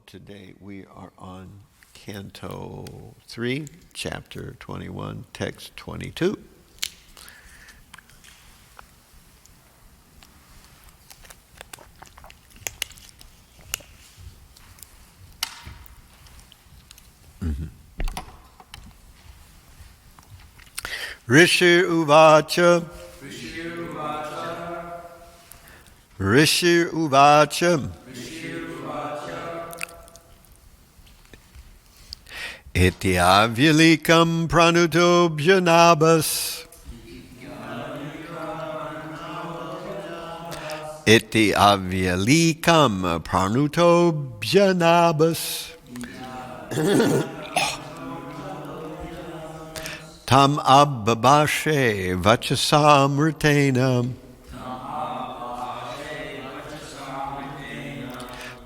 today we are on Canto 3, Chapter 21, Text 22. Rishi Uvacha Rishi Uvacha Iti avyalikam pranuto bjanabas Iti avyalikam pranuto bjanabas Tam abbabashe Vacasāmṛtena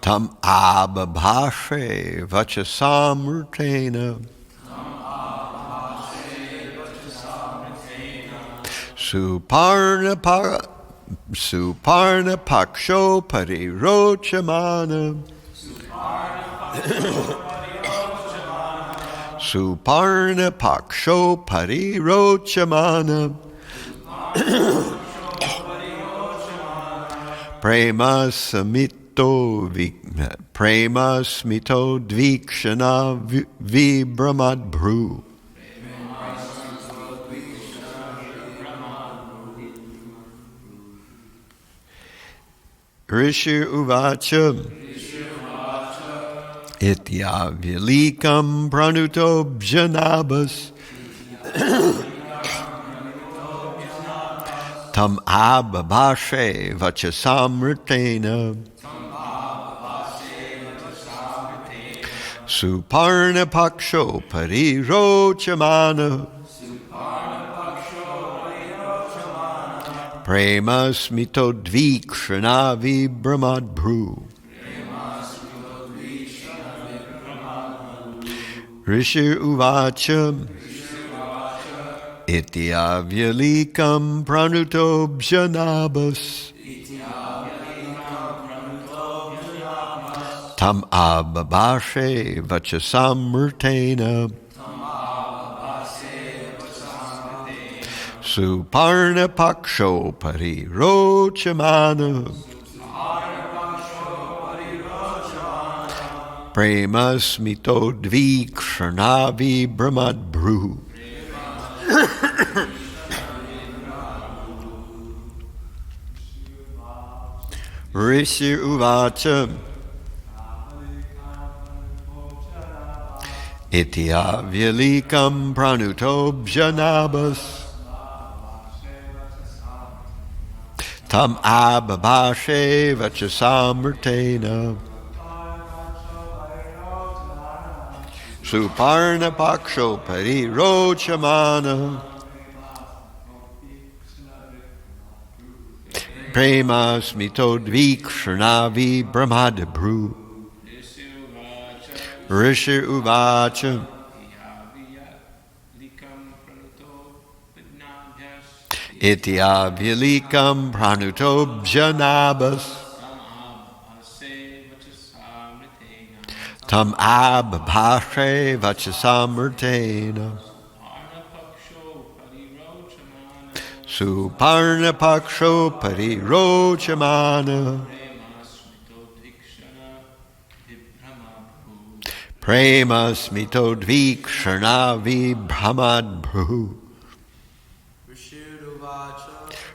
Tam abbabashe Vacasāmṛtena Suparna paksho parirochamana Suparna paksho parirochamana Prema smito dvikshana vibramad Rishi Uvacha Ityavyalikam pranuto bjanabas Tam abbabashe Vacasāmṛtena Suparna paksho parirochamana Prema smito dvikshana vibramad Rishi Uvacha Ityavyalikam pranuto bjanabas Tam abbabashe Vacasāmṛtena Suparna paksho parirochamana Prema smito dvikshana vibramad Rishi Uvacha Ityavyalikam pranuto bjanabas Tam abbabashe Vacasāmṛtena Suparna paksho parirochamana Prema smito dvikshana vibramad Rishi Uvacha Ityavyalikam pranuto bjanabas Tam abbabashe Vacasāmṛtena Suparna paksho parirochamana Prema smito dvikshana vibramad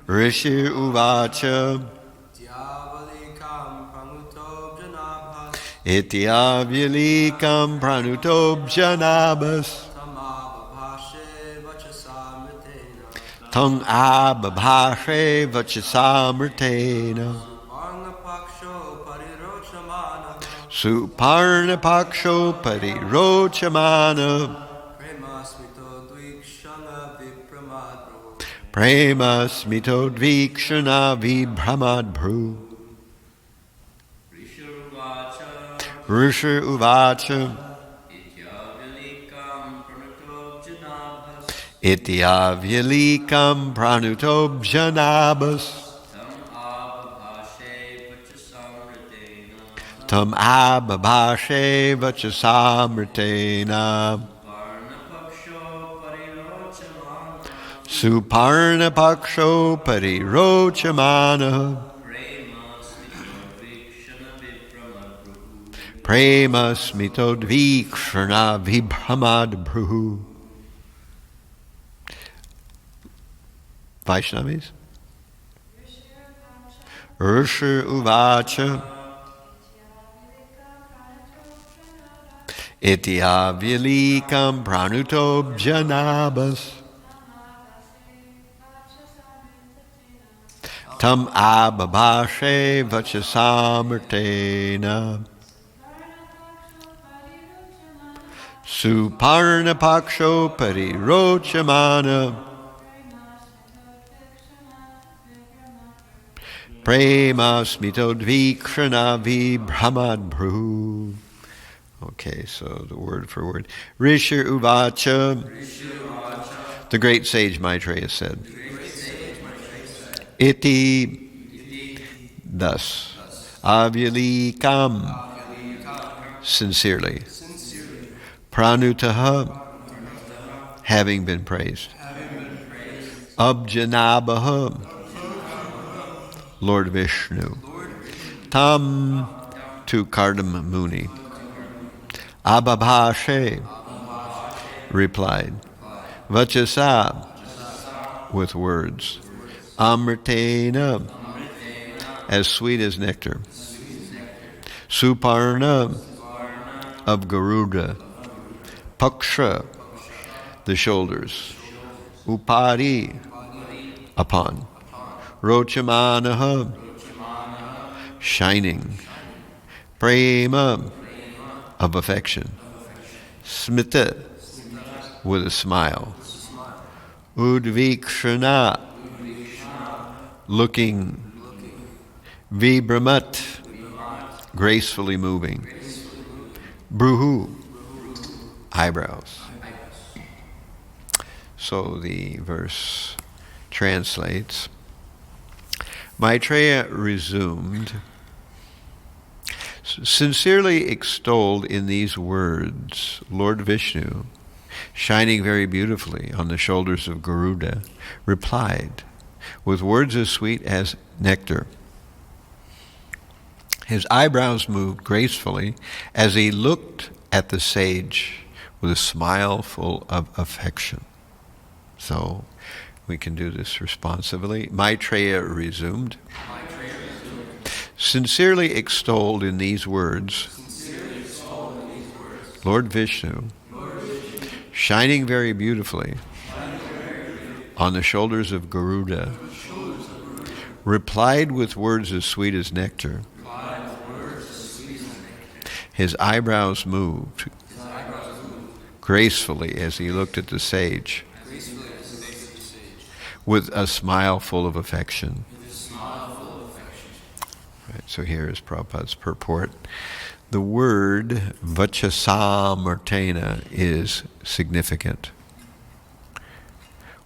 Rishi Uvacha Ityavyalikam pranuto bjanabas Tam abbabashe Vacasāmṛtena Suparna paksho parirochamana Prema smito dvikshana vibramad Rishi Uvacha Ityavyalikam pranuto bjanabas Tam ababhashe Vacasāmṛtena Suparna paksho parirochamana Prema smitodvikshana vibhamad bruhu. Vaishnavis. Ursha uvacha Ityavilikam pranuto janabas Tam ababhashe Vacasāmṛtena Suparna paksho parirochamana Prema smitodvikshana vibhamad bruhu. Okay, so the word for word. Rishir uvacha. The great sage Maitreya said. Iti. Thus. Avyalikam. Sincerely. Pranutaha. Having been praised. Abjanabaha. Lord Vishnu. Tam. To Kardama Muni. Ababhashe replied, Vacasa with words, Amrtena as sweet as nectar, Suparna of Garuda, Paksha the shoulders, Upari upon, Rochamanaha shining, Prema of affection, Smita with a smile, Udvikshana looking, Vibhamat gracefully moving, Bruhu eyebrows. So the verse translates, Maitreya resumed, sincerely extolled in these words, Lord Vishnu, shining very beautifully on the shoulders of Garuda, replied, with words as sweet as nectar. His eyebrows moved gracefully as he looked at the sage with a smile full of affection. So we can do this responsively. Maitreya resumed. Sincerely extolled in these words, Lord Vishnu, shining very beautifully on the shoulders of Garuda, replied with words as sweet as nectar. His eyebrows moved gracefully as he looked at the sage with a smile full of affection. Right, so here is Prabhupada's purport. The word Vacasāmṛtena is significant.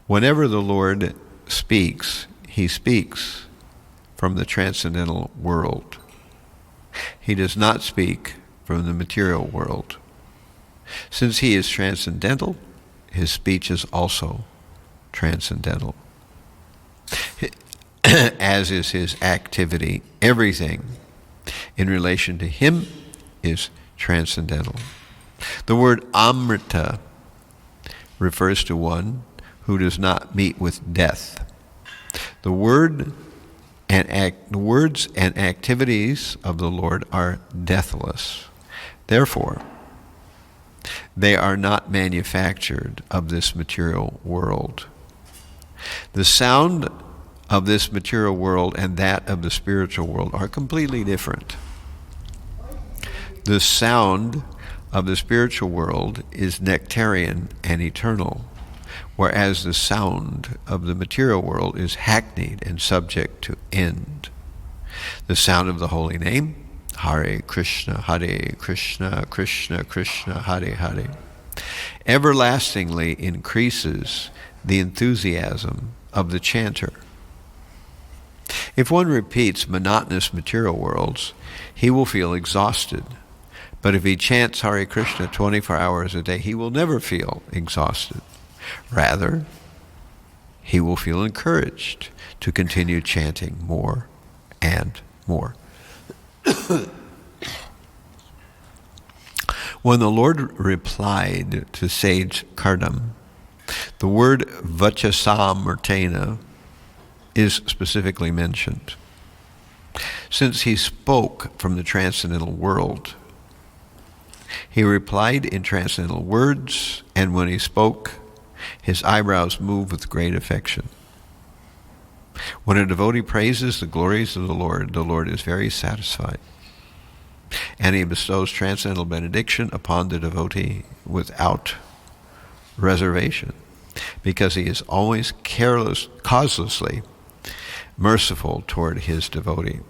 Whenever the Lord speaks, he speaks from the transcendental world. He does not speak from the material world. Since he is transcendental, his speech is also transcendental. As is his activity, everything in relation to him is transcendental. The word Amrita refers to one who does not meet with death. The words and activities of the Lord are deathless. Therefore, they are not manufactured of this material world. The sound of this material world and that of the spiritual world are completely different. The sound of the spiritual world is nectarean and eternal, whereas the sound of the material world is hackneyed and subject to end. The sound of the holy name, Hare Krishna, Krishna Krishna, Hare Hare, everlastingly increases the enthusiasm of the chanter. If one repeats monotonous material worlds, he will feel exhausted. But if he chants Hare Krishna 24 hours a day, he will never feel exhausted. Rather, he will feel encouraged to continue chanting more and more. When the Lord replied to sage Kardama, the word Vacasāmṛtena is specifically mentioned. Since he spoke from the transcendental world, he replied in transcendental words, and when he spoke, his eyebrows moved with great affection. When a devotee praises the glories of the Lord is very satisfied, and he bestows transcendental benediction upon the devotee without reservation, because he is always causelessly merciful toward his devotee.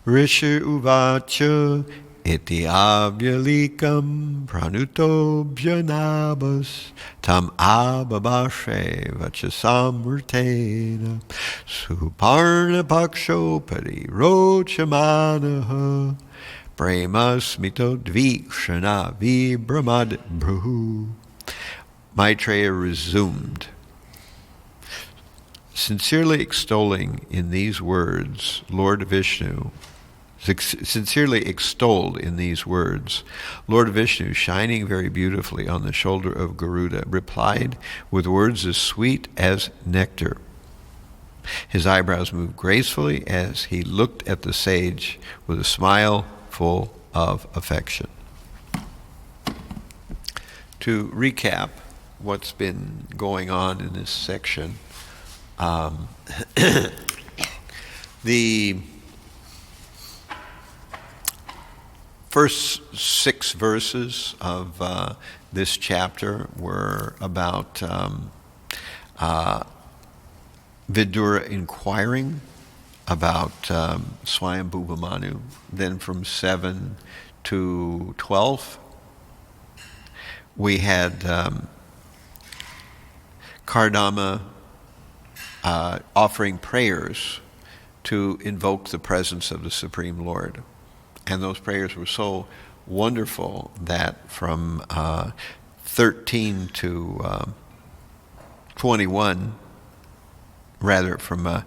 Rishi uvacha iti avyalikam pranuto bhyanabas tam ababashe Vacasāmṛtena suparna pakshopati rochamanaha prema smito dvikshana vibramad bruhu. Maitreya resumed, sincerely extolling in these words Lord Vishnu, sincerely extolled in these words, Lord Vishnu, shining very beautifully on the shoulder of Garuda, replied with words as sweet as nectar. His eyebrows moved gracefully as he looked at the sage with a smile full of affection. To recap what's been going on in this section, the first 6 verses of this chapter were about Vidura inquiring about Swayambhuva Manu. Then from 7 to 12, we had Kardama offering prayers to invoke the presence of the Supreme Lord. And those prayers were so wonderful that from 13 to 21, rather from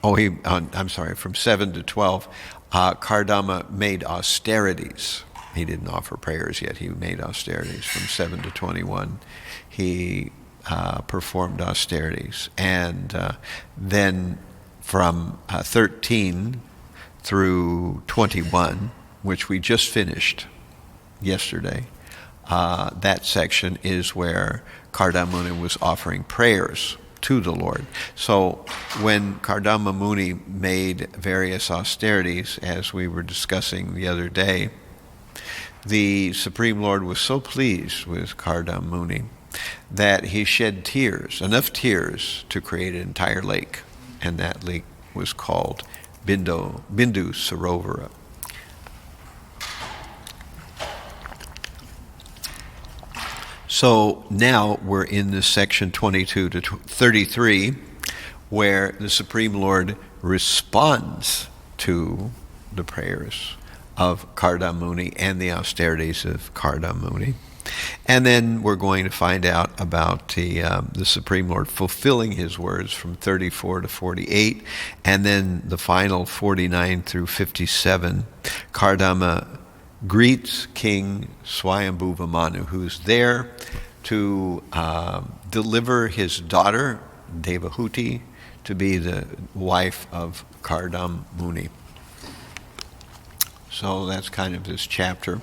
from 7 to 12, Kardama made austerities. He didn't offer prayers yet. He made austerities. From 7 to 21, he performed austerities. And then from 13 through 21, which we just finished yesterday, that section is where Kardama Muni was offering prayers to the Lord. So when Kardama Muni made various austerities, as we were discussing the other day, the Supreme Lord was so pleased with Kardama Muni that he shed tears, enough tears to create an entire lake, and that lake was called Bindu Sarovara. So now we're in this section 22 to 33, where the Supreme Lord responds to the prayers of Kardama Muni and the austerities of Kardama Muni. And then we're going to find out about the Supreme Lord fulfilling his words from 34 to 48, and then the final 49 through 57. Kardama greets King Swayambhuva Manu, who's there to deliver his daughter, Devahuti, to be the wife of Kardama Muni. So that's kind of this chapter.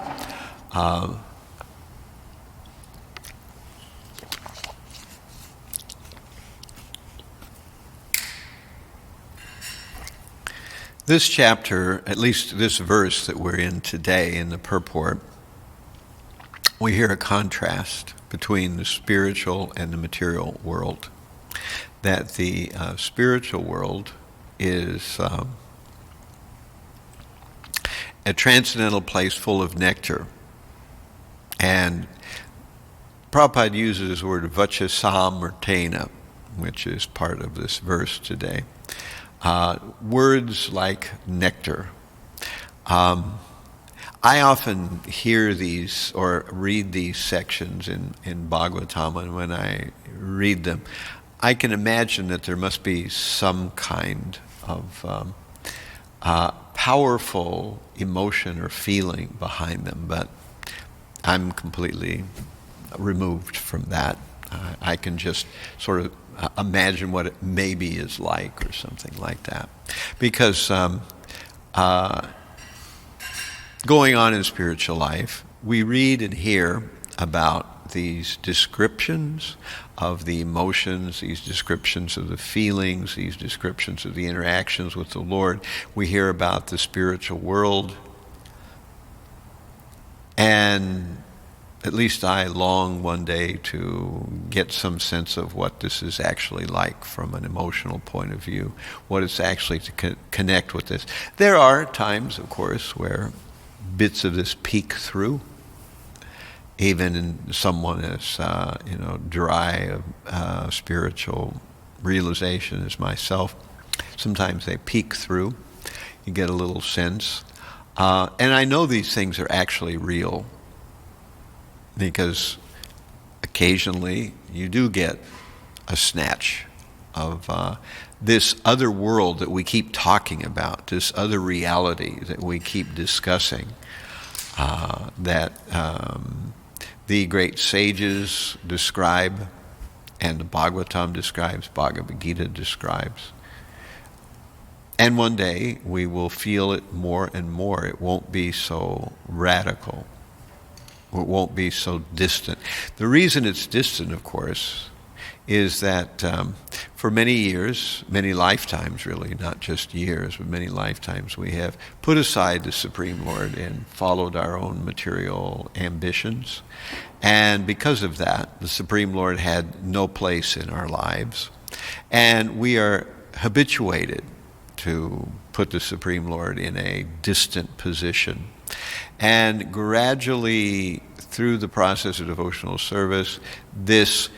This chapter, at least this verse that we're in today in the purport, we hear a contrast between the spiritual and the material world. That the spiritual world is a transcendental place full of nectar, and Prabhupada uses the word Vacasāmṛtena, which is part of this verse today. Words like nectar. I often hear these or read these sections in Bhagavatam, and when I read them, I can imagine that there must be some kind of powerful emotion or feeling behind them, but I'm completely removed from that. I can just sort of imagine what it maybe is like or something like that. Because going on in spiritual life, we read and hear about these descriptions of the emotions, these descriptions of the feelings, these descriptions of the interactions with the Lord. We hear about the spiritual world. And at least I long one day to get some sense of what this is actually like from an emotional point of view, what it's actually to connect with this. There are times, of course, where bits of this peek through, even in someone as dry of spiritual realization as myself. Sometimes they peek through. You get a little sense. And I know these things are actually real, because occasionally you do get a snatch of this other world that we keep talking about, this other reality that we keep discussing, that the great sages describe, and the Bhagavatam describes, Bhagavad Gita describes. And one day we will feel it more and more. It won't be so radical. It won't be so distant. The reason it's distant, of course, is that for many years, many lifetimes really, not just years, but many lifetimes, we have put aside the Supreme Lord and followed our own material ambitions. And because of that, the Supreme Lord had no place in our lives. And we are habituated to put the Supreme Lord in a distant position. And gradually, through the process of devotional service, this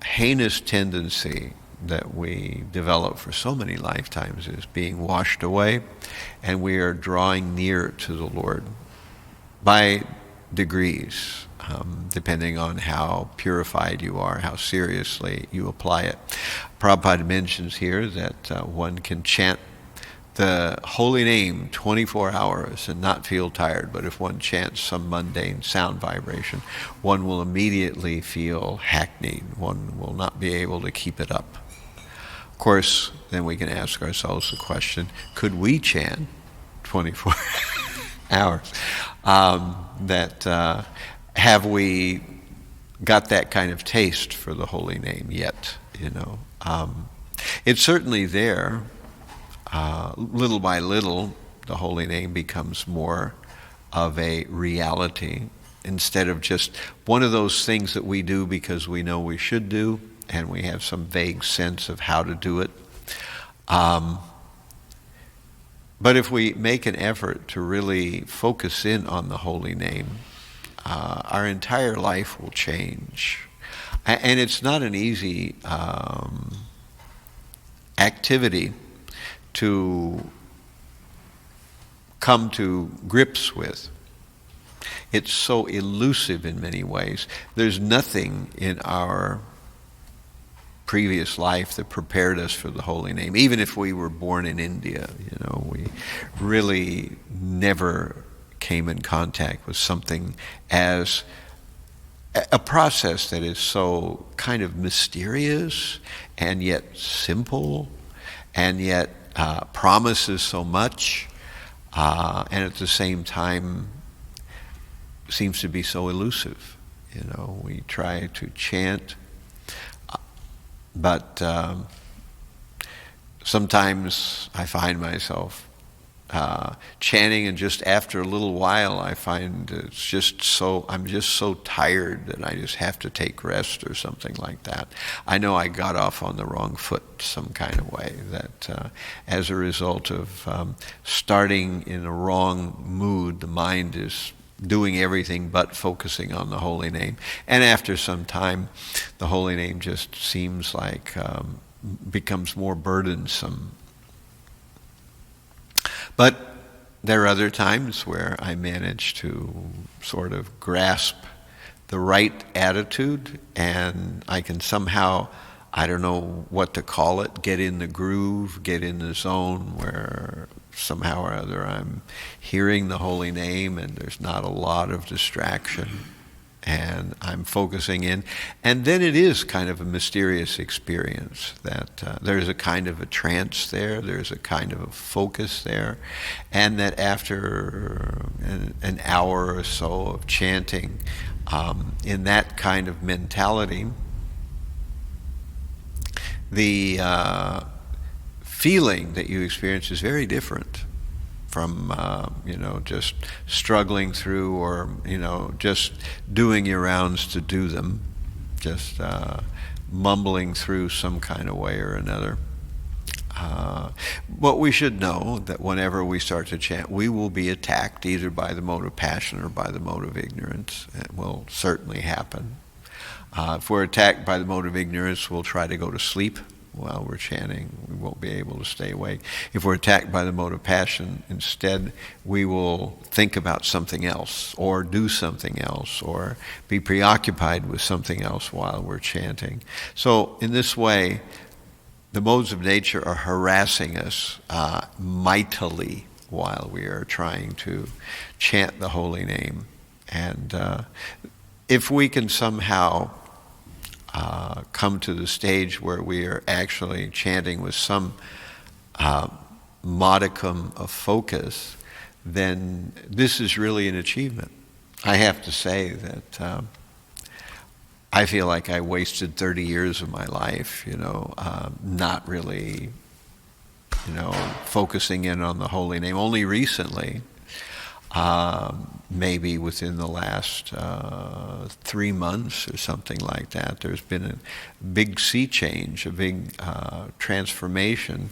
heinous tendency that we develop for so many lifetimes is being washed away, and we are drawing near to the Lord by degrees, depending on how purified you are, how seriously you apply it. Prabhupada mentions here that one can chant the holy name 24 hours and not feel tired, but if one chants some mundane sound vibration, one will immediately feel hackneyed. One will not be able to keep it up. Of course, then we can ask ourselves the question, could we chant 24 hours? Have we got that kind of taste for the holy name yet? It's certainly there. Little by little, the holy name becomes more of a reality instead of just one of those things that we do because we know we should do and we have some vague sense of how to do it. But if we make an effort to really focus in on the holy name, our entire life will change. And it's not an easy activity to come to grips with. It's so elusive in many ways. There's nothing in our previous life that prepared us for the holy name. Even if we were born in India, we really never came in contact with something as a process that is so kind of mysterious and yet simple and yet promises so much, and at the same time seems to be so elusive. We try to chant, but sometimes I find myself chanting, and just after a little while I find I'm just so tired that I just have to take rest or something like that. I know I got off on the wrong foot some kind of way, that as a result of starting in a wrong mood, the mind is doing everything but focusing on the holy name. And after some time, the holy name just seems like becomes more burdensome. But there are other times where I manage to sort of grasp the right attitude, and I can somehow, I don't know what to call it, get in the groove, get in the zone where somehow or other I'm hearing the holy name and there's not a lot of distraction and I'm focusing in. And then it is kind of a mysterious experience that there's a kind of a trance there, there's a kind of a focus there, and that after an hour or so of chanting in that kind of mentality, the feeling that you experience is very different from just struggling through, or just doing your rounds to do them, just mumbling through some kind of way or another. But we should know that whenever we start to chant, we will be attacked either by the mode of passion or by the mode of ignorance. It will certainly happen. If we're attacked by the mode of ignorance, we'll try to go to sleep while we're chanting. We won't be able to stay awake. If we're attacked by the mode of passion, instead, we will think about something else, or do something else, or be preoccupied with something else while we're chanting. So in this way, the modes of nature are harassing us mightily while we are trying to chant the holy name. And if we can somehow come to the stage where we are actually chanting with some modicum of focus, then this is really an achievement. I have to say that I feel like I wasted 30 years of my life, not really, focusing in on the holy name. Only recently, maybe within the last 3 months or something like that, there's been a big sea change, a big transformation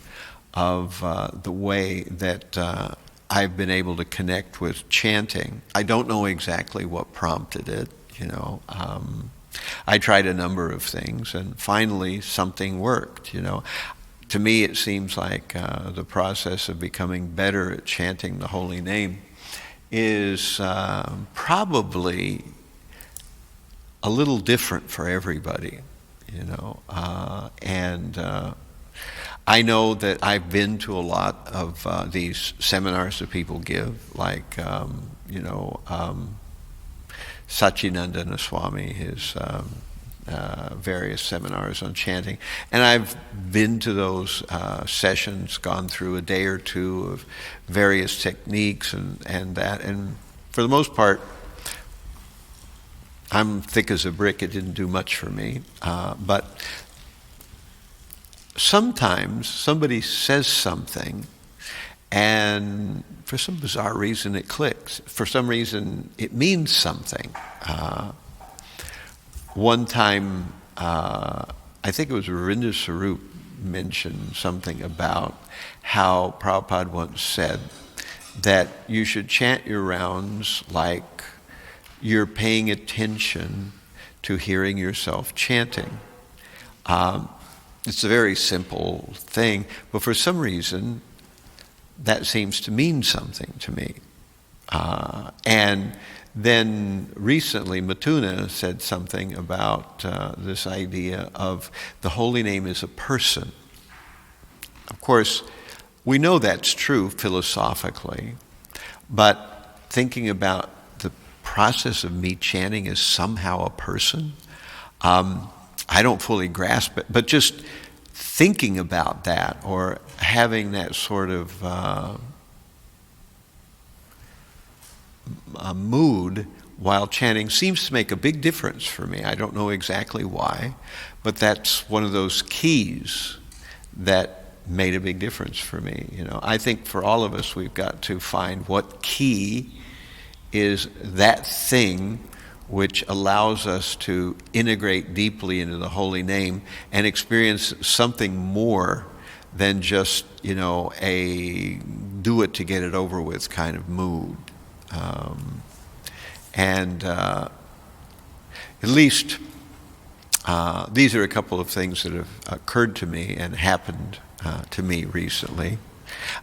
of the way that I've been able to connect with chanting. I don't know exactly what prompted it, I tried a number of things, and finally something worked, To me, it seems like the process of becoming better at chanting the holy name is probably a little different for everybody, and I know that I've been to a lot of these seminars that people give, like Satchidananda Swami, his various seminars on chanting, and I've been to those sessions, gone through a day or two of various techniques and that, and for the most part, I'm thick as a brick. It didn't do much for me, but sometimes somebody says something, and for some bizarre reason it clicks. For some reason it means something. One time, I think it was Ravinder Sarup mentioned something about how Prabhupada once said that you should chant your rounds like you're paying attention to hearing yourself chanting. It's a very simple thing, but for some reason, that seems to mean something to me. And then recently, Matuna said something about this idea of the holy name as a person. Of course, we know that's true philosophically, but thinking about the process of me chanting as somehow a person, I don't fully grasp it, but just thinking about that, or having that sort of a mood while chanting seems to make a big difference for me. I don't know exactly why, but that's one of those keys that made a big difference for me. I think for all of us, we've got to find what key is that thing which allows us to integrate deeply into the holy name and experience something more than just, a do it to get it over with kind of mood. And at least these are a couple of things that have occurred to me and happened to me recently.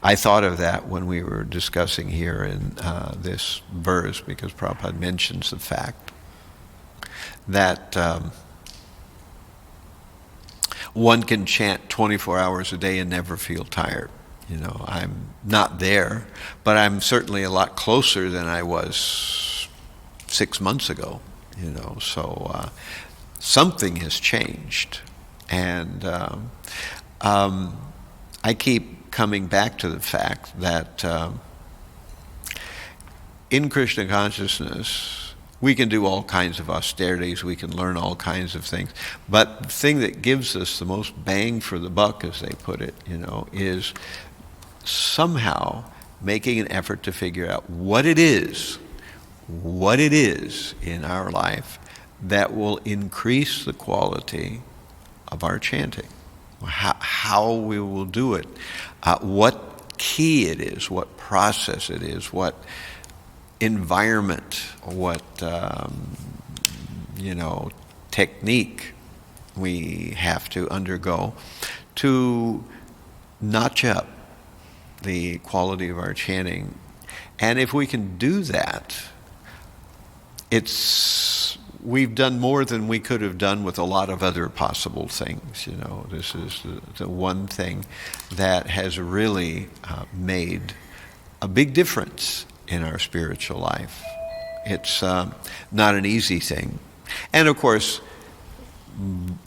I thought of that when we were discussing here in this verse, because Prabhupada mentions the fact that one can chant 24 hours a day and never feel tired. I'm not there, but I'm certainly a lot closer than I was 6 months ago, so something has changed. And I keep coming back to the fact that in Krishna consciousness, we can do all kinds of austerities, we can learn all kinds of things, but the thing that gives us the most bang for the buck, as they put it, is somehow making an effort to figure out what it is in our life that will increase the quality of our chanting. How we will do it, what key it is, what process it is, what environment, what technique we have to undergo to notch up the quality of our chanting. And if we can do that, we've done more than we could have done with a lot of other possible things. This is the one thing that has really made a big difference in our spiritual life. It's not an easy thing. And of course,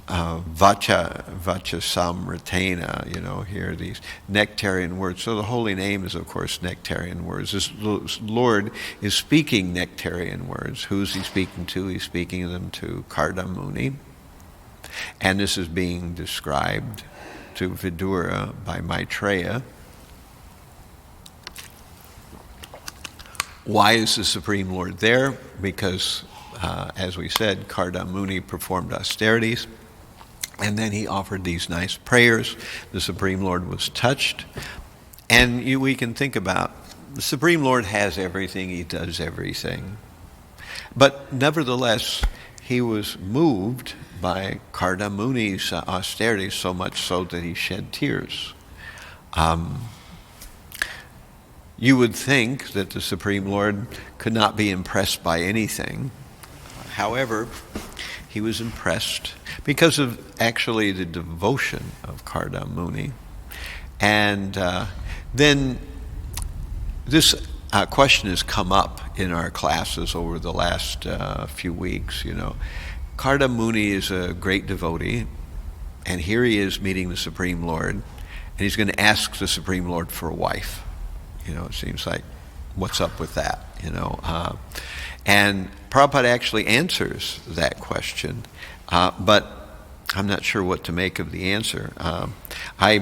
Vacasāmṛtena, here these nectarean words. So the holy name is, of course, nectarean words. This Lord is speaking nectarean words. Who's he speaking to? He's speaking them to Karda Muni. And this is being described to Vidura by Maitreya. Why is the Supreme Lord there? Because, as we said, Karda Muni performed austerities, and then he offered these nice prayers. The Supreme Lord was touched. And we can think about, the Supreme Lord has everything, he does everything. But nevertheless, he was moved by Karda Muni's austerities, so much so that he shed tears. You would think that the Supreme Lord could not be impressed by anything. However, he was impressed because of actually the devotion of Karda Muni. And then this question has come up in our classes over the last few weeks. Karda Muni is a great devotee, and here he is meeting the Supreme Lord, and he's going to ask the Supreme Lord for a wife. It seems like, what's up with that? And Prabhupada actually answers that question, but I'm not sure what to make of the answer. I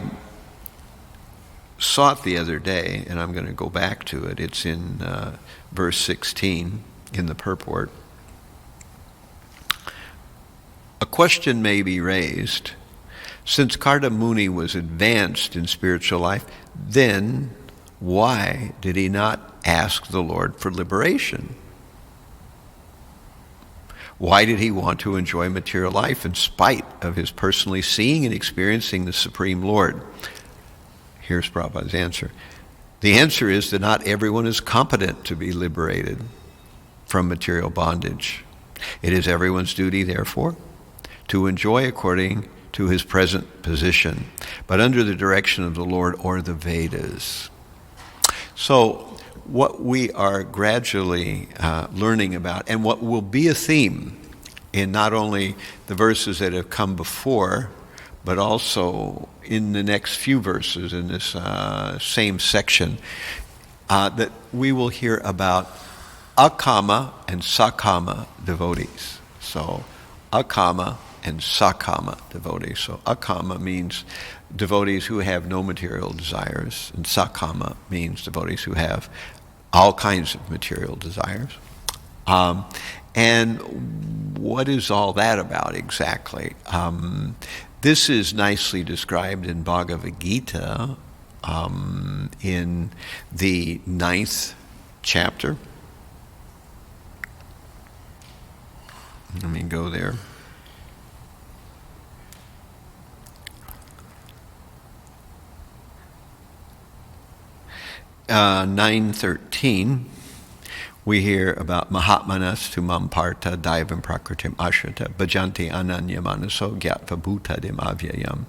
saw it the other day, and I'm going to go back to it. It's in verse 16 in the purport. A question may be raised. Since Karda Muni was advanced in spiritual life, then why did he not ask the Lord for liberation? Why did he want to enjoy material life in spite of his personally seeing and experiencing the Supreme Lord? Here's Prabhupada's answer. The answer is that not everyone is competent to be liberated from material bondage. It is everyone's duty, therefore, to enjoy according to his present position, but under the direction of the Lord or the Vedas. So what we are gradually learning about, and what will be a theme in not only the verses that have come before, but also in the next few verses in this same section, that we will hear about akama and sakama devotees. So akama and sakama devotees. So akama means devotees who have no material desires, and sakama means devotees who have all kinds of material desires. And what is all that about exactly? This is nicely described in Bhagavad Gita in the 9th chapter. Let me go there. 9:13, we hear about Mahatmanas tu mamparta daivam prakritim ashrata bhajanti ananya manaso gyatva bhutadim avyayam.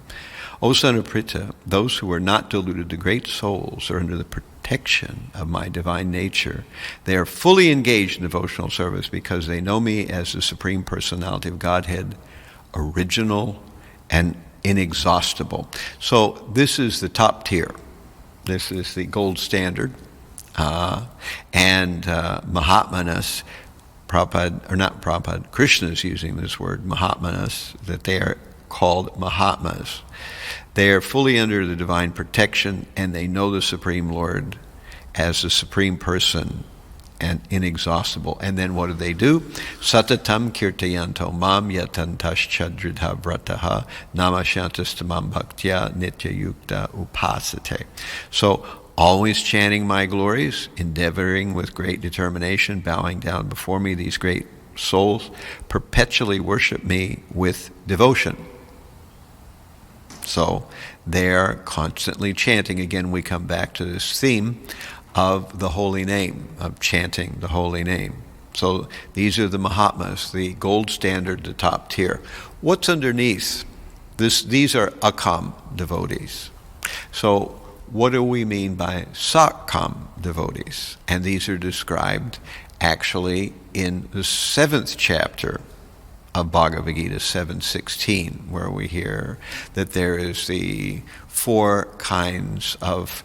O son of Pritha, those who are not deluded, the great souls, are under the protection of my divine nature. They are fully engaged in devotional service because they know me as the Supreme Personality of Godhead, original and inexhaustible. So this is the top tier. This is the gold standard. Mahatmanas, Krishna is using this word, Mahatmanas, that they are called Mahatmas. They are fully under the divine protection, and they know the Supreme Lord as the Supreme Person and inexhaustible. And then what do? Satatam kirtayanto mam yatantaschadridha vrataha namashantastamam bhaktya nitya yukta upasate. So always chanting my glories, endeavoring with great determination, bowing down before me, these great souls perpetually worship me with devotion. So they're constantly chanting. Again, we come back to this theme of the holy name, of chanting the holy name. So these are the Mahatmas, the gold standard, the top tier. What's underneath? These are Akam devotees. So what do we mean by Sakam devotees? And these are described actually in the 7th chapter of Bhagavad Gita 7:16, where we hear that there is the 4 kinds of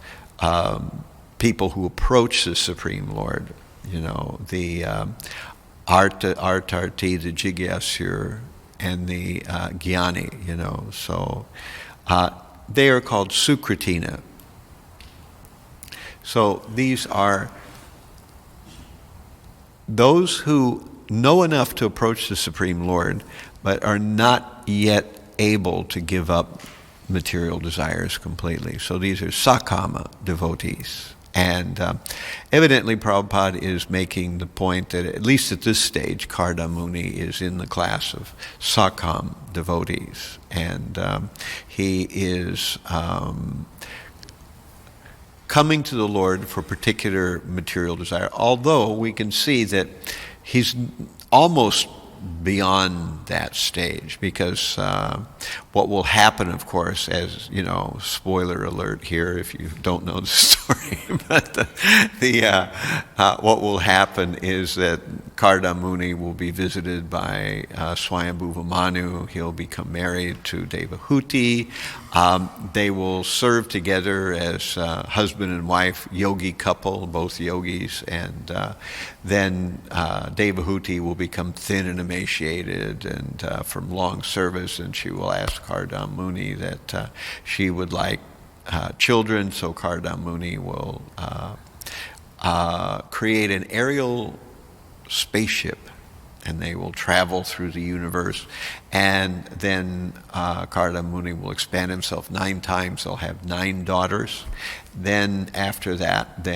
people who approach the Supreme Lord. The artarti, the jigyasur, and the jnani. So they are called Sukritina. So these are those who know enough to approach the Supreme Lord, but are not yet able to give up material desires completely. So these are Sakama devotees. And evidently Prabhupada is making the point that, at least at this stage, Karda Muni is in the class of Sakam devotees. And he is coming to the Lord for particular material desire, although we can see that he's almost beyond that stage, because what will happen, of course, as spoiler alert here if you don't know the story, but what will happen is that Karda Muni will be visited by Swayambhuva Manu. He'll become married to Devahuti. They will serve together as husband and wife, yogi couple, both yogis, and then Devahuti will become thin and emaciated and from long service, and she will ask Karda Muni that she would like children, so Karda Muni will create an aerial spaceship, and they will travel through the universe, and then Karda Muni will expand himself 9 times. They'll have 9 daughters. Then after that,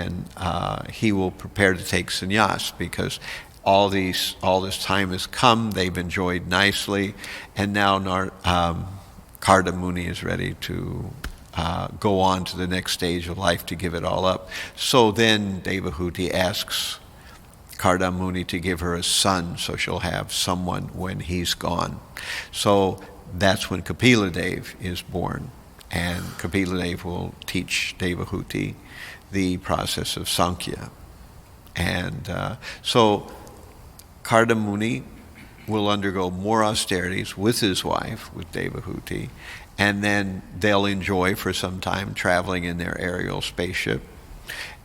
he will prepare to take sannyas, because all this time has come, they've enjoyed nicely, and now Karda Muni is ready to go on to the next stage of life, to give it all up. So then Devahuti asks Karda Muni to give her a son, so she'll have someone when he's gone. So that's when Kapila Dev is born, and Kapila Dev will teach Devahuti the process of Sankhya. And so Karda Muni will undergo more austerities with his wife, with Devahuti, and then they'll enjoy for some time traveling in their aerial spaceship.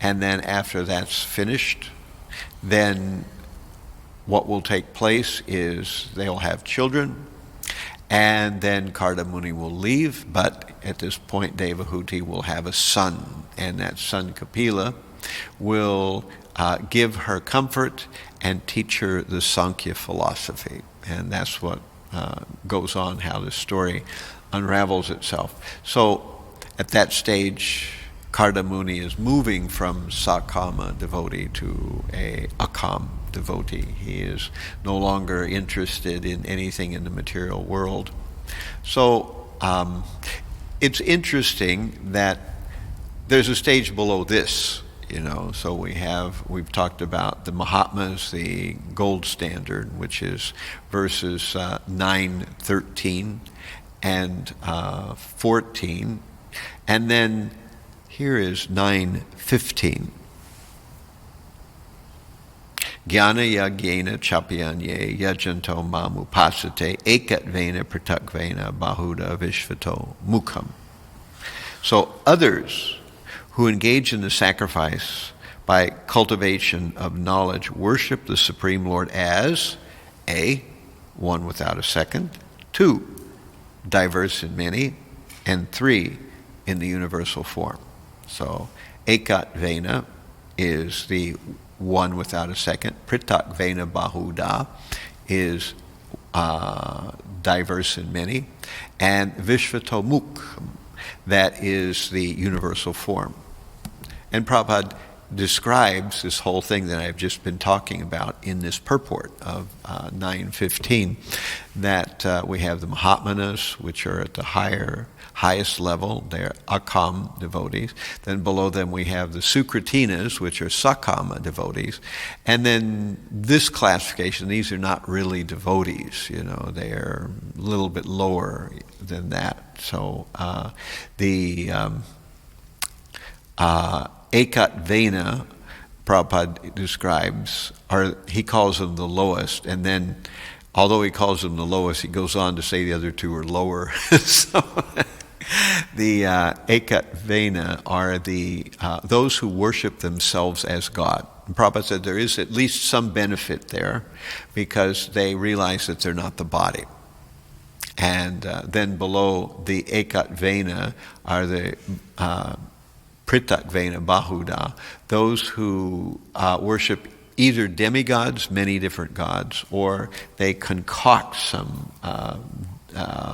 And then after that's finished, then what will take place is they'll have children, and then Karda Muni will leave, but at this point Devahuti will have a son, and that son Kapila will give her comfort and teach her the Sankhya philosophy. And that's what goes on, how this story unravels itself. So at that stage, Kardamuni is moving from Sakama devotee to a Akam devotee. He is no longer interested in anything in the material world. So it's interesting that there's a stage below this, so we've talked about the Mahatmas, the gold standard, which is verses 9, 13, and 14, and then here is 9, 15. Jnana yagyena chapyanye yajanto mamupasate ekatvena pratakvena bahuda vishvato mukham. So others who engage in the sacrifice by cultivation of knowledge worship the Supreme Lord as A, one without a second, 2, diverse in many, and 3, in the universal form. So Ekatvena is the one without a second. Pritakvena bahuda is diverse in many. And Vishvatomukh, that is the universal form. And Prabhupada describes this whole thing that I've just been talking about in this purport of 9:15, that we have the Mahatmanas, which are at the highest level. They're Akam devotees. Then below them we have the Sukratinas, which are Sakama devotees. And then this classification, these are not really devotees, they're a little bit lower than that. So the Ekatvena, Prabhupada describes, he calls them the lowest, and then although he calls them the lowest, he goes on to say the other two are lower. So the Ekatvena are those who worship themselves as God. And Prabhupada said there is at least some benefit there because they realize that they're not the body. And then below the Ekatvena are the Pritakvena Bahuda, those who worship either demigods, many different gods, or they concoct some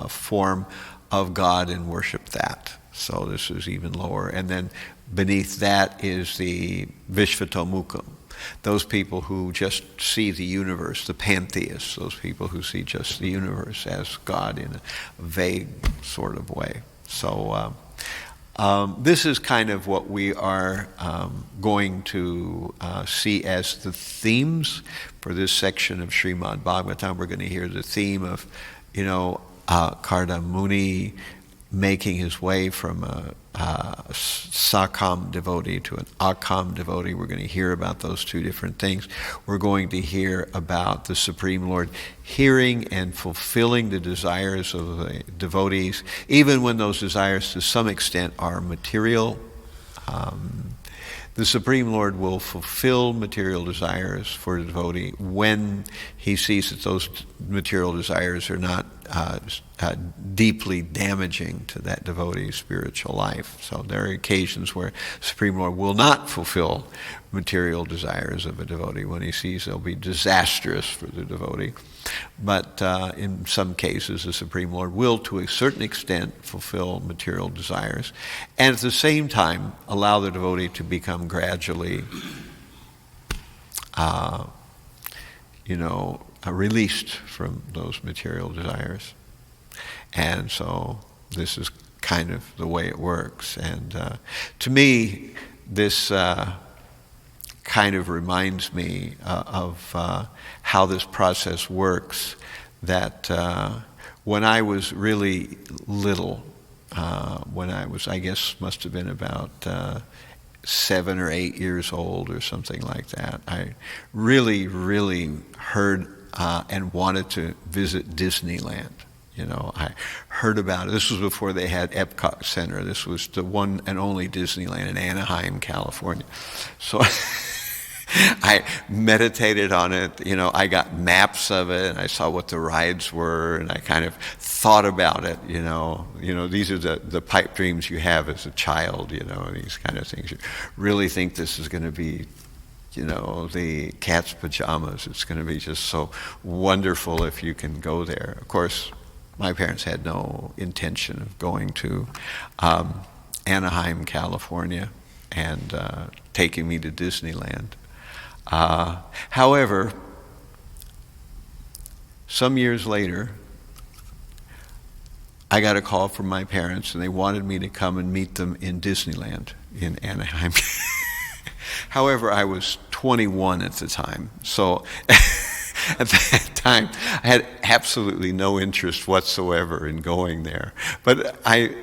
form of God and worship that. So this is even lower. And then beneath that is the Vishvatomukha, those people who just see the universe, the pantheists, those people who see just the universe as God in a vague sort of way. So this is kind of what we are going to see as the themes for this section of Srimad Bhagavatam. We're going to hear the theme of, Kardamuni making his way from a Sakam devotee to an Akam devotee. We're going to hear about those two different things. We're going to hear about the Supreme Lord hearing and fulfilling the desires of the devotees, even when those desires to some extent are material. The Supreme Lord will fulfill material desires for the devotee when he sees that those material desires are not deeply damaging to that devotee's spiritual life. So there are occasions where the Supreme Lord will not fulfill material desires of a devotee when he sees they'll be disastrous for the devotee. But in some cases, the Supreme Lord will, to a certain extent, fulfill material desires, and at the same time allow the devotee to become gradually, released from those material desires. And so this is kind of the way it works. And to me, this kind of reminds me of how this process works, that when I was really little, when I was, I guess, must have been about 7 or 8 years old or something like that, I really, really heard and wanted to visit Disneyland. I heard about it. This was before they had Epcot Center. This was the one and only Disneyland in Anaheim, California. So I meditated on it. I got maps of it, and I saw what the rides were, and I kind of thought about it. These are the pipe dreams you have as a child. These kind of things. You really think this is going to be, the cat's pajamas. It's going to be just so wonderful if you can go there. Of course, my parents had no intention of going to Anaheim, California, and taking me to Disneyland. However, some years later, I got a call from my parents, and they wanted me to come and meet them in Disneyland in Anaheim. However, I was 21 at the time, so at that time I had absolutely no interest whatsoever in going there. But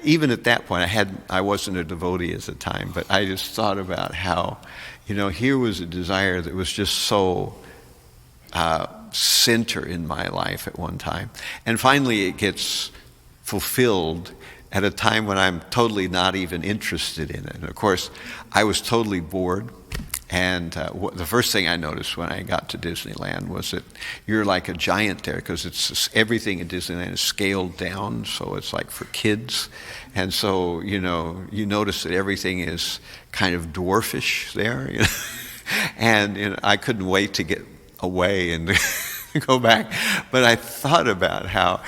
even at that point, I wasn't a devotee at the time, but I just thought about how, here was a desire that was just so center in my life at one time. And finally it gets fulfilled at a time when I'm totally not even interested in it. And of course, I was totally bored. And the first thing I noticed when I got to Disneyland was that you're like a giant there, because everything in Disneyland is scaled down, so it's like for kids. And so, you notice that everything is kind of dwarfish there. And I couldn't wait to get away and go back. But I thought about how,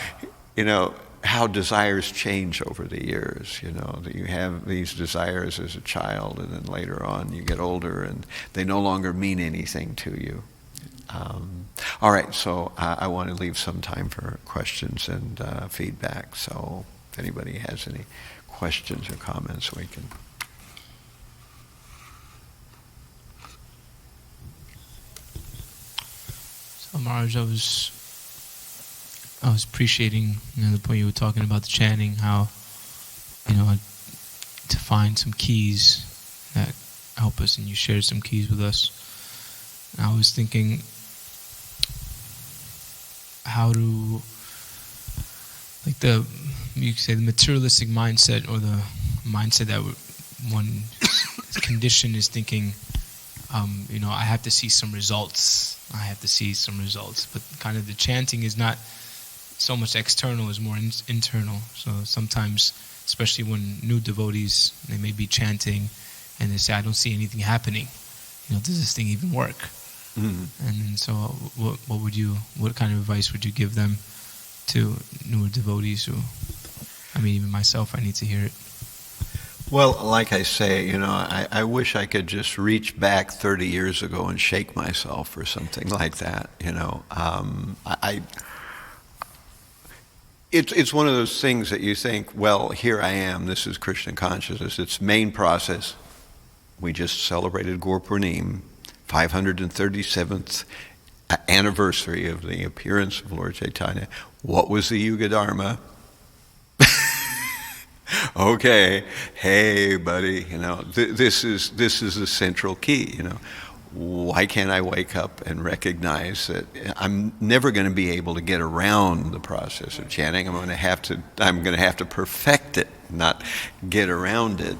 how desires change over the years, that you have these desires as a child, and then later on you get older and they no longer mean anything to you. All right, so I want to leave some time for questions and feedback. So if anybody has any questions or comments, we can. So Maharaj, I was appreciating the point you were talking about the chanting, how to find some keys that help us, and you shared some keys with us. And I was thinking how to, you could say the materialistic mindset, or the mindset that one condition is thinking, I have to see some results. But kind of the chanting is not so much external, is more internal. So sometimes, especially when new devotees, they may be chanting and they say, I don't see anything happening. Does this thing even work? Mm-hmm. And then so what kind of advice would you give them to newer devotees who, even myself, I need to hear it? Well, like I say, I wish I could just reach back 30 years ago and shake myself or something like that. It's one of those things that you think, well, here I am, this is Krishna Consciousness, its main process. We just celebrated Gaur Purnim, 537th anniversary of the appearance of Lord Chaitanya. What was the Yuga Dharma? Okay, hey buddy, this is the central key, Why can't I wake up and recognize that I'm never going to be able to get around the process of chanting? I'm going to have to perfect it, not get around it,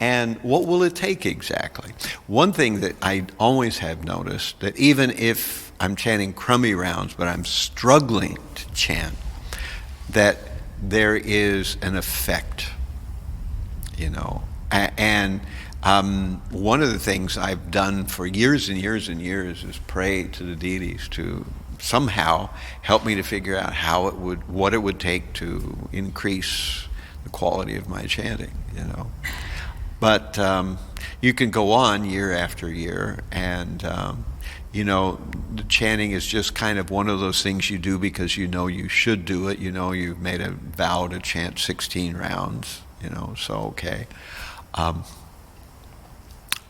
And what will it take exactly? One thing that I always have noticed, that even if I'm chanting crummy rounds, but I'm struggling to chant, that there is an effect, and one of the things I've done for years and years and years is pray to the deities to somehow help me to figure out what it would take to increase the quality of my chanting, But you can go on year after year, and the chanting is just kind of one of those things you do because you should do it. You've made a vow to chant 16 rounds, so okay.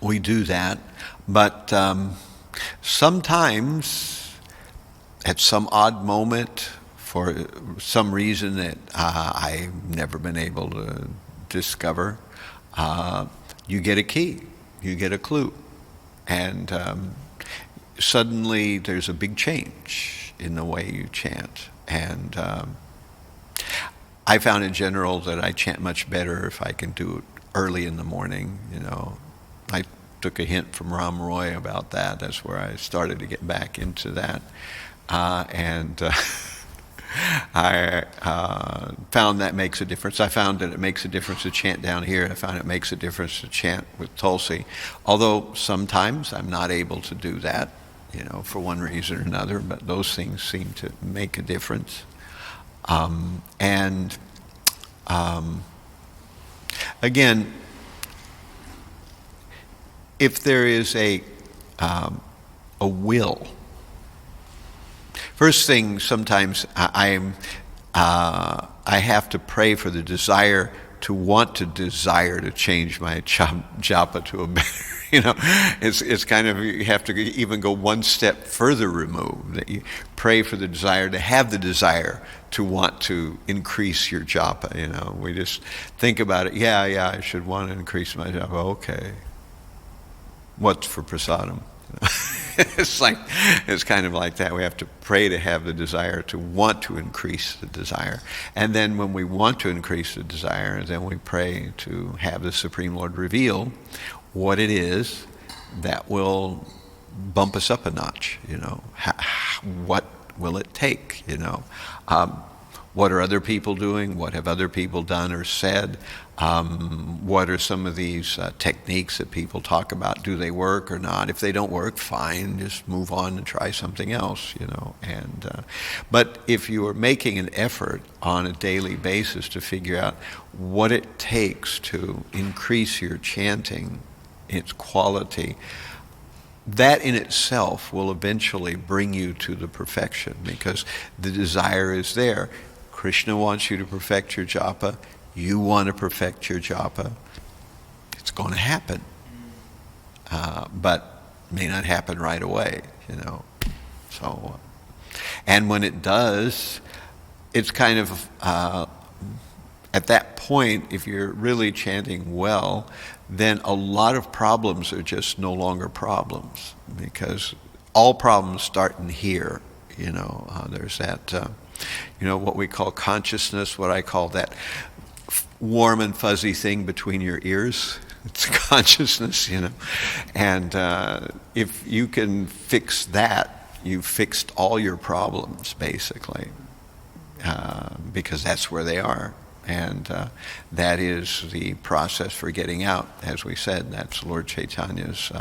We do that, but sometimes at some odd moment, for some reason that I've never been able to discover, you get a key, you get a clue, and suddenly there's a big change in the way you chant. And I found in general that I chant much better if I can do it early in the morning. I took a hint from Ram Roy about that. That's where I started to get back into that. I found that makes a difference. I found that it makes a difference to chant down here. I found it makes a difference to chant with Tulsi. Although sometimes I'm not able to do that, for one reason or another, but those things seem to make a difference. again, if there is a will, first thing sometimes I have to pray for the desire to want to desire to change my japa to a better. It's kind of, you have to even go one step further removed. That you pray for the desire to have the desire to want to increase your japa. We just think about it. Yeah, I should want to increase my japa. Okay, what's for prasadam? It's kind of like that. We have to pray to have the desire to want to increase the desire, and then when we want to increase the desire, then we pray to have the Supreme Lord reveal what it is that will bump us up a notch. What will it take? What are other people doing? What have other people done or said? What are some of these techniques that people talk about? Do they work or not? If they don't work, fine, just move on and try something else, But if you are making an effort on a daily basis to figure out what it takes to increase your chanting, its quality, that in itself will eventually bring you to the perfection, because the desire is there. Krishna wants you to perfect your japa. You want to perfect your japa. It's going to happen, but may not happen right away. So, and when it does, it's kind of at that point, if you're really chanting well, then a lot of problems are just no longer problems, because all problems start in here. There's that, what we call consciousness, what I call that warm and fuzzy thing between your ears. It's consciousness, And if you can fix that, you've fixed all your problems, basically, because that's where they are. And that is the process for getting out. As we said, that's Lord Chaitanya's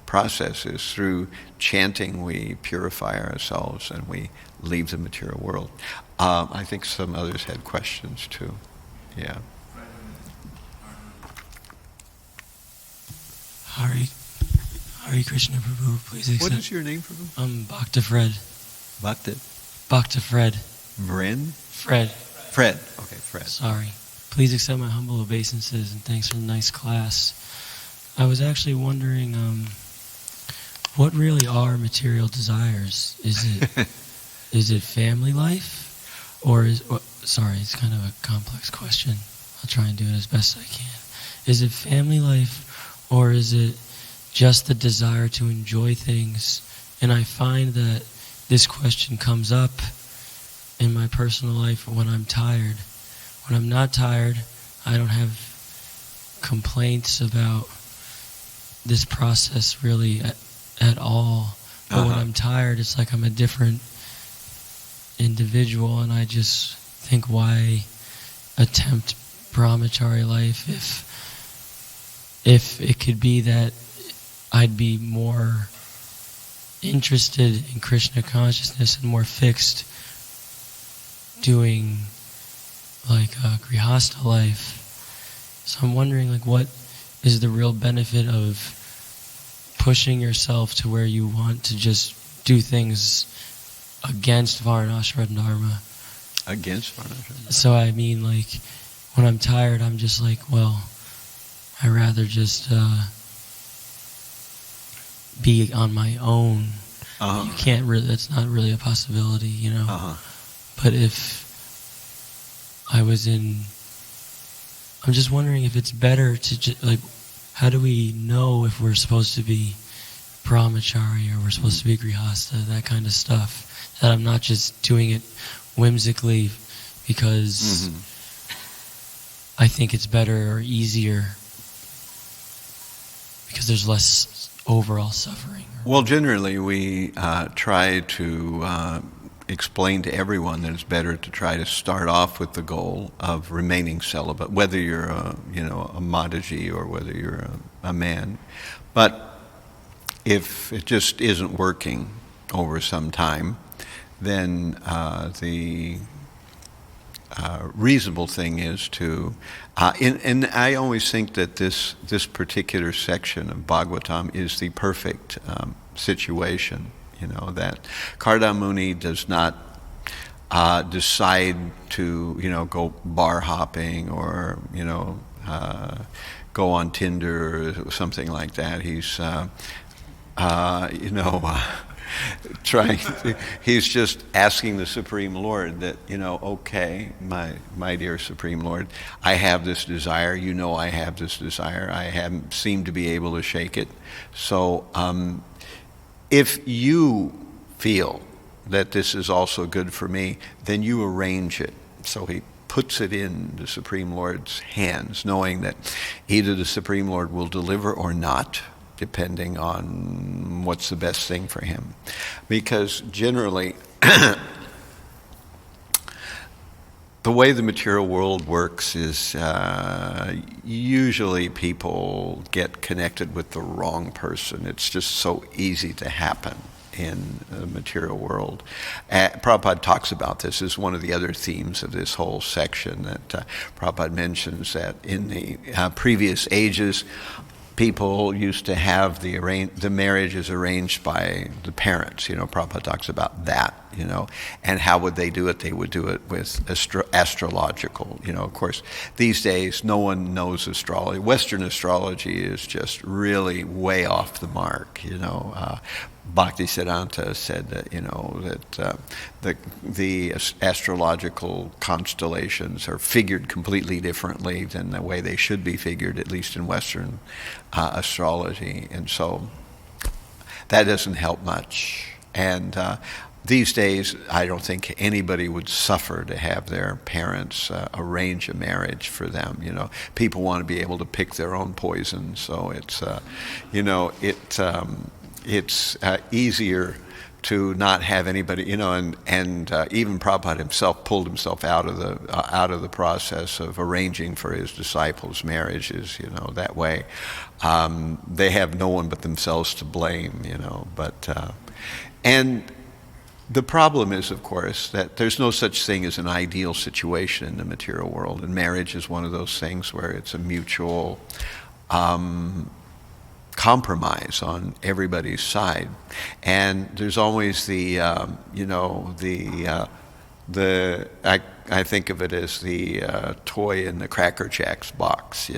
process, is through chanting we purify ourselves and we leave the material world. I think some others had questions too. Yeah. Hari Krishna Prabhu, please accept. What is your name, Prabhu? Bhakta Fred. Bhakta Fred. Vren? Fred. Okay, Fred. Sorry. Please accept my humble obeisances and thanks for the nice class. I was actually wondering, what really are material desires? Is it family life, or sorry, it's kind of a complex question. I'll try and do it as best I can. Is it family life, or is it just the desire to enjoy things? And I find that this question comes up in my personal life when I'm tired. When I'm not tired, I don't have complaints about this process really at all. But when I'm tired, it's like I'm a different individual, and I just think, why attempt brahmachari life if it could be that I'd be more interested in Krishna consciousness and more fixed doing like a grihastha life. So I'm wondering, what is the real benefit of pushing yourself to where you want to just do things against Varnashram Dharma? Against Varnashram? So I mean, when I'm tired, I'm just I'd rather just be on my own. You can't really, that's not really a possibility, But if I was I'm just wondering if it's better to how do we know if we're supposed to be brahmachari or we're supposed to be grihastha, that kind of stuff, that I'm not just doing it whimsically because I think it's better or easier because there's less overall suffering. Well, generally we try to explain to everyone that it's better to try to start off with the goal of remaining celibate, whether you're a Mataji or whether you're a man. But if it just isn't working over some time, then the reasonable thing is to, and I always think that this particular section of Bhagavatam is the perfect situation. That Karda Muni does not decide to go bar hopping or go on Tinder or something like that. He's he's just asking the Supreme Lord that, okay, my dear Supreme Lord, I have this desire, I have this desire, I haven't seemed to be able to shake it. So if you feel that this is also good for me, then you arrange it. So he puts it in the Supreme Lord's hands, knowing that either the Supreme Lord will deliver or not, depending on what's the best thing for him. Because generally, the way the material world works is usually people get connected with the wrong person. It's just so easy to happen in the material world. Prabhupada talks about this as one of the other themes of this whole section, that Prabhupada mentions that in the previous ages, people used to have the marriages arranged by the parents. Prabhupada talks about that, and how would they do it? They would do it with astrological. Of course, these days no one knows astrology. Western astrology is just really way off the mark. Bhaktisiddhanta said that the astrological constellations are figured completely differently than the way they should be figured, at least in Western astrology, and so that doesn't help much. And these days, I don't think anybody would suffer to have their parents arrange a marriage for them. People want to be able to pick their own poison, so it's it's easier to not have anybody, and even Prabhupada himself pulled himself out of the process of arranging for his disciples' marriages. That way, they have no one but themselves to blame. And the problem is, of course, that there's no such thing as an ideal situation in the material world, and marriage is one of those things where it's a mutual compromise on everybody's side, and there's always I think of it as the toy in the Cracker Jacks box.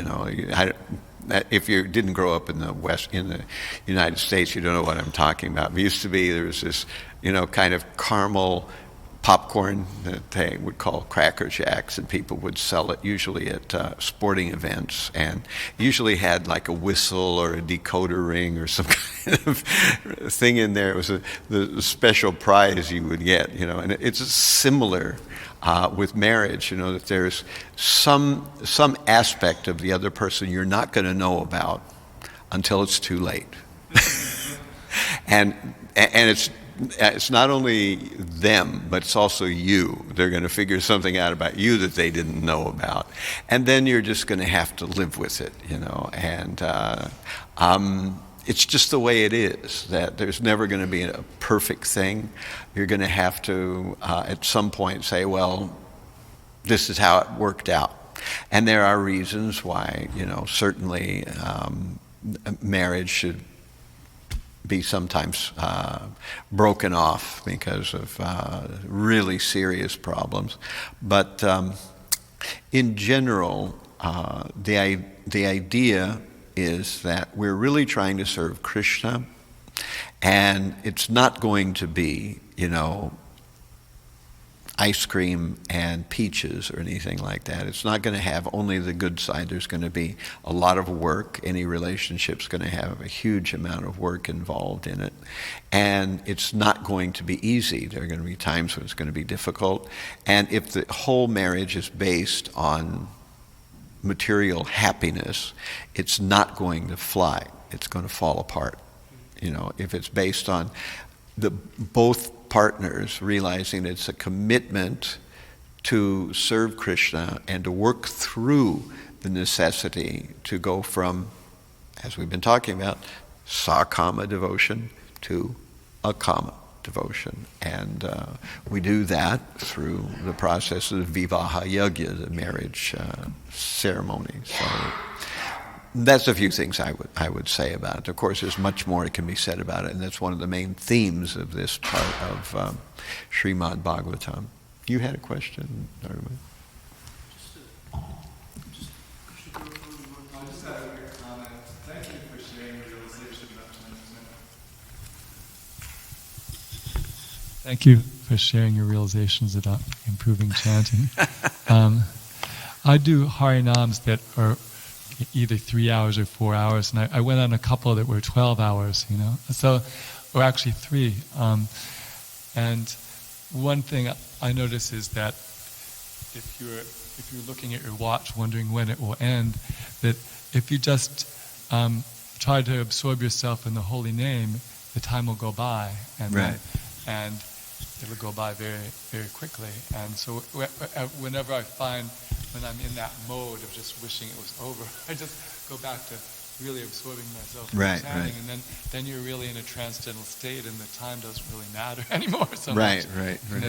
If you didn't grow up in the United States, you don't know what I'm talking about. It used to be there was this kind of caramel popcorn that they would call Cracker Jacks, and people would sell it usually at sporting events, and usually had like a whistle or a decoder ring or some kind of thing in there. It was the special prize you would get, and it's similar with marriage, that there's some aspect of the other person you're not going to know about until it's too late. and it's not only them, but it's also you. They're going to figure something out about you that they didn't know about. And then you're just going to have to live with it, and it's just the way it is, that there's never going to be a perfect thing. You're going to have to, at some point, say, well, this is how it worked out. And there are reasons why, certainly marriage should be sometimes broken off because of really serious problems. But in general, the idea is that we're really trying to serve Krishna, and it's not going to be, ice cream and peaches or anything like that. It's not going to have only the good side. There's going to be a lot of work. Any relationship's going to have a huge amount of work involved in it. And it's not going to be easy. There are going to be times when it's going to be difficult. And if the whole marriage is based on material happiness, it's not going to fly. It's going to fall apart. If it's based on both partners realizing it's a commitment to serve Krishna and to work through the necessity to go from, as we've been talking about, sakama devotion to akama devotion. And we do that through the process of Vivaha Yagya, the marriage ceremony. So that's a few things I would say about it. Of course, there's much more that can be said about it, and that's one of the main themes of this part of Srimad Bhagavatam. You had a question, Dharma? I just had a quick comment. Thank you for sharing your realization about chanting. Thank you for sharing your realizations about improving chanting. I do Harinams that are either 3 hours or 4 hours, and I went on a couple that were 12 hours, so, or actually 3. And one thing I notice is that if you're looking at your watch wondering when it will end, that if you just try to absorb yourself in the holy name, the time will go by, and right. And it'll go by very, very quickly. And so whenever I find when I'm in that mode of just wishing it was over, I just go back to really absorbing myself in chanting, and then you're really in a transcendental state, and the time doesn't really matter anymore so much. Right. And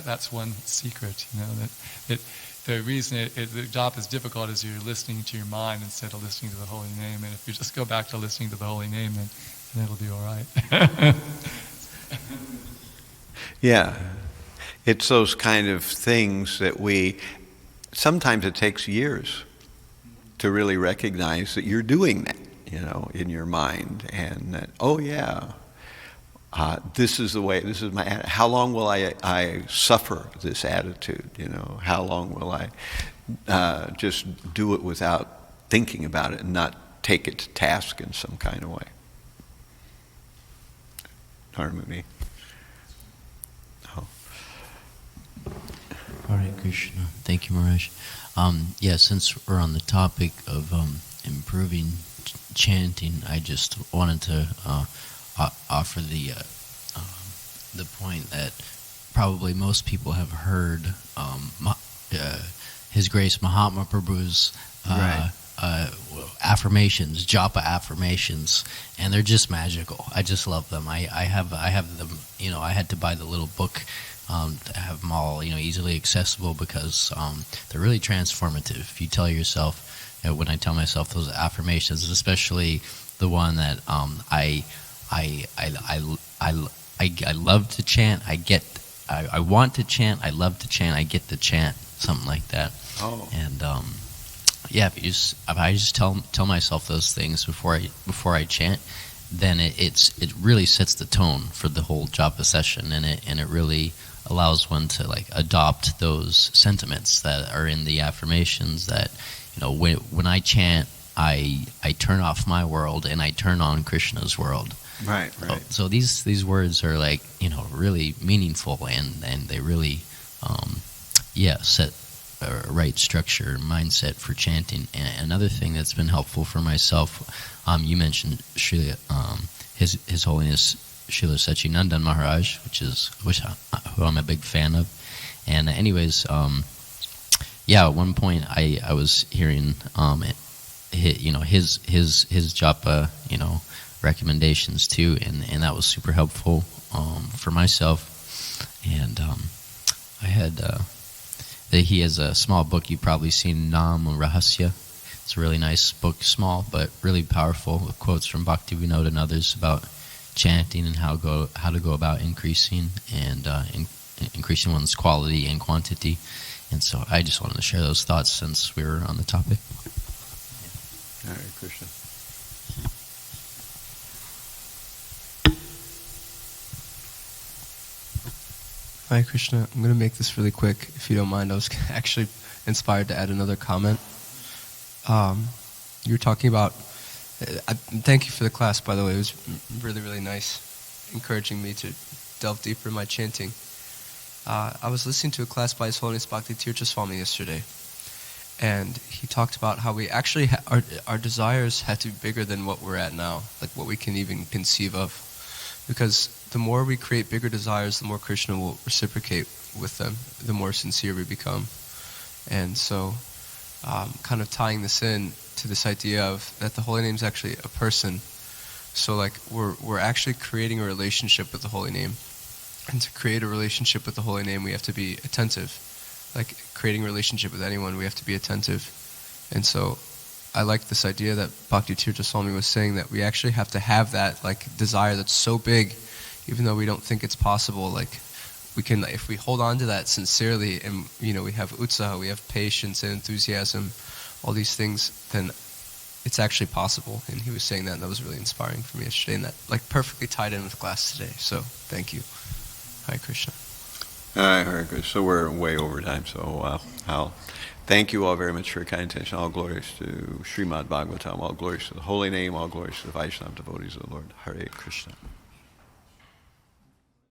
that's one secret, that the reason the job is difficult is you're listening to your mind instead of listening to the holy name, and if you just go back to listening to the holy name, then it'll be all right. Yeah. It's those kind of things that sometimes it takes years to really recognize that you're doing that, in your mind, and that, this is the way, this is my, how long will I suffer this attitude, how long will I just do it without thinking about it and not take it to task in some kind of way. Harmony. Hare Krishna. Thank you, Maharaj. Since we're on the topic of improving chanting, I just wanted to offer the point that probably most people have heard His Grace Mahatma Prabhu's affirmations, japa affirmations, and they're just magical. I just love them. I have them. I had to buy the little book to have them all, easily accessible, because they're really transformative. If you tell yourself, when I tell myself those affirmations, especially the one that I love to chant, I want to chant, I love to chant, I get to chant, something like that. Oh. And if I just tell myself those things before I chant, then it really sets the tone for the whole japa session, and it really allows one to adopt those sentiments that are in the affirmations. That when I chant, I turn off my world and I turn on Krishna's world. Right. So these words are really meaningful, and they really set a right structure, mindset for chanting. And another thing that's been helpful for myself, you mentioned His Holiness Srila Sachinandan Maharaj, who I'm a big fan of. And anyways, at one point I was hearing his japa recommendations too, and that was super helpful for myself. And I had he has a small book you've probably seen, Nam Rahasya. It's a really nice book, small but really powerful, with quotes from Bhaktivinoda and others about chanting and how to go about increasing increasing one's quality and quantity. And so I just wanted to share those thoughts since we were on the topic. Hare Krishna. Hare Krishna. I'm going to make this really quick, if you don't mind. I was actually inspired to add another comment. You were talking about... thank you for the class, by the way. It was really, really nice, encouraging me to delve deeper in my chanting. I was listening to a class by His Holiness Bhakti Tirtha Swami yesterday, and he talked about how we actually our desires had to be bigger than what we're at now, like what we can even conceive of, because the more we create bigger desires, the more Krishna will reciprocate with them, the more sincere we become. And so kind of tying this in to this idea of that the Holy Name is actually a person. So we're actually creating a relationship with the Holy Name. And to create a relationship with the holy name, we have to be attentive. Like creating a relationship with anyone, we have to be attentive. And so I like this idea that Bhakti Tirtha Swami was saying, that we actually have to have that like desire that's so big, even though we don't think it's possible. Like we can, if we hold on to that sincerely, and we have utsaha, we have patience and enthusiasm, all these things, then it's actually possible. And he was saying that, and that was really inspiring for me yesterday, and that like perfectly tied in with class today. So thank you. Hare Krishna. All right, Hare Krishna. So we're way over time, so I'll thank you all very much for your kind attention. All glories to Srimad Bhagavatam, all glories to the holy name, all glories to the Vaishnava devotees of the Lord. Hare Krishna.